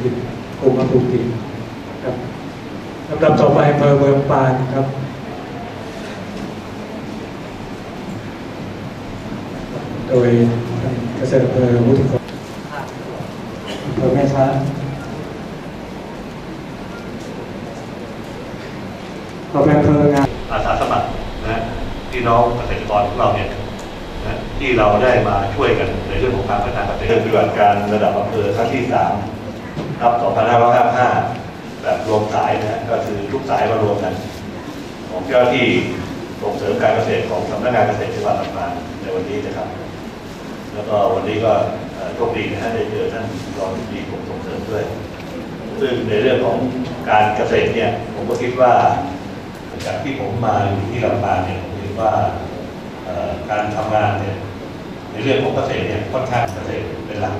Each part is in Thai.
ถิ่นกลุ่มกลุ่มถิ่นครับลำดับต่อไปอำเภอเมืองปานครับโดยท่านเกษตรอำเภอวุฒิกรอำเภอแม่ช้างต่อไปอำเภองานอาสาสมัครนะพี่น้องเกษตรกรของเราเนี่ยนะที่เราได้มาช่วยกันในเรื่องของการพัฒนาเกษตรปฏิบัติการระดับอำเภอครั้งที่3ครับ2555แบบรวมสายนะก็คือทุกสายมารวมกันของเจ้าที่ส่งเสริมการเกษตรของสำนักงานเกษตรจังหวัดลำปางในวันนี้นะครับแล้วก็วันนี้ก็โชคดีนะได้เจอท่านรองผู้กรมส่งเสริมด้วยซึ่งในเรื่องของการเกษตรเนี่ยผมก็คิดว่าจากที่ผมมาอยู่ที่ลำปางเนี่ยผมคิดว่าการทำงานเนี่ยในเรื่องของเกษตรเนี่ยค่อนข้างเกษตรเป็นหลัก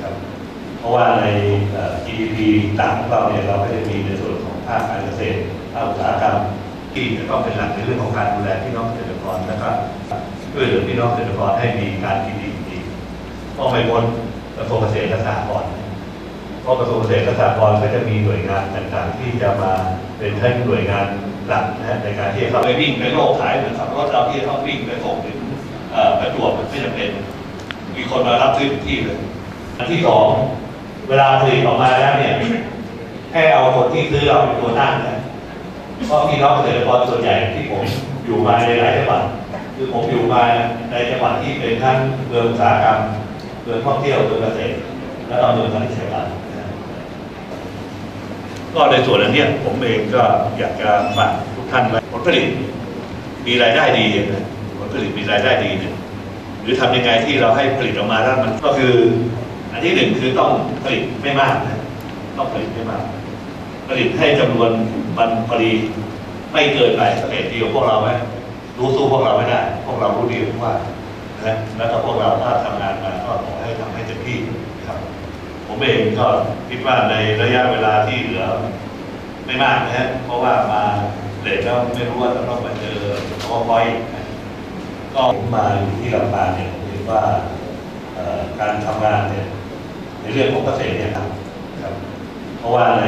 ครับเพราะว่าใน GDP ต่างของเราเนี่ยเราก็จะมีในส่วนของภาคการเกษตรภาคอุตสาหกรรมที่จะต้องเป็นหลักในเรื่องของการดูแลพี่น้องเกษตรกรนะครับช่วยเหลือพี่น้องเกษตรกรให้มีการกินดีก็ไม่พ้นกระทรวงเกษตรและสหกรณ์เพราะกระทรวงเกษตรและสหกรณ์ก็จะมีหน่วยงานต่างๆที่จะมาเป็นทั้งหน่วยงานหลักนะในการที่จะเข้าไปวิ่งไปโลกขายเหมือนขับรถเราที่จะต้องวิ่งไปส่งถึงประจวบไม่จำเป็นมีคนมารับซื้อที่เลยอันที่2เวลาผลิตออกมาแล้วเนี่ยให้เอาคนที่ซื้อเราเป็นตัวตั้งนะเพราะพี่น้องเกษตรกรส่วนใหญ่ที่ผมอยู่มาในหลายจังหวัดคือผมอยู่มาในจังหวัดที่เป็นทั้งเมืองอุตสาหกรรมเมืองท่องเที่ยวเมืองเกษตรและเมืองการเกษตรก็ในส่วนนั้นเนี่ยผมเองก็อยากจะฝากทุกท่านไว้ผลผลิตมีรายได้ดีนะผลผลิตมีรายได้ดีเนี่ยหรือทำยังไงที่เราให้ผลิตออกมาแล้วมันก็คืออันที่1คือต้องผลิตไม่มากนะต้องผลิตไม่มากผลิตให้จำนวนมันพอดีไม่เกินไปสเกลดีของพวกเราไหมรู้สู้พวกเราไม่ได้พวกเรารู้ดีว่านะแล้วก็พวกเราถ้าทำงานมาก็ขอให้ทำให้เต็มที่ครับผมเองก็คิดว่าในระยะเวลาที่เหลือไม่มากนะฮะเพราะว่ามาเลทแล้วไม่รู้ว่าจะต้องมาเจอข้อพ้อยก็ผมมาอยู่ที่ลำปางเนี่ยผมคิดว่าการทำงานเนี่ยในเรื่องของเกษตรเนี่ยครับเพราะว่าใน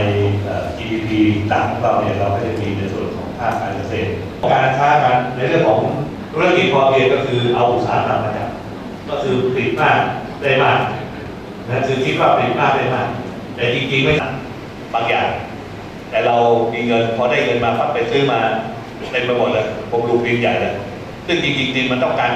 GDP ต่างของเราเนี่ยเราก็จะมีในส่วนของภาคการเกษตรการค้ากันในเรื่องของธุรกิจพอเพียงก็คือเอาอุตสาหกรรมมาจับก็คือผลิตมากได้มากนะคือคิดว่าผลิตมากได้มากแต่จริงๆไม่บางอย่างแต่เรามีเงินพอได้เงินมาปั๊บไปซื้อมาเต็มไปหมดเลยผมดูพิมพ์ใหญ่เลยซึ่งจริงๆมันต้องการ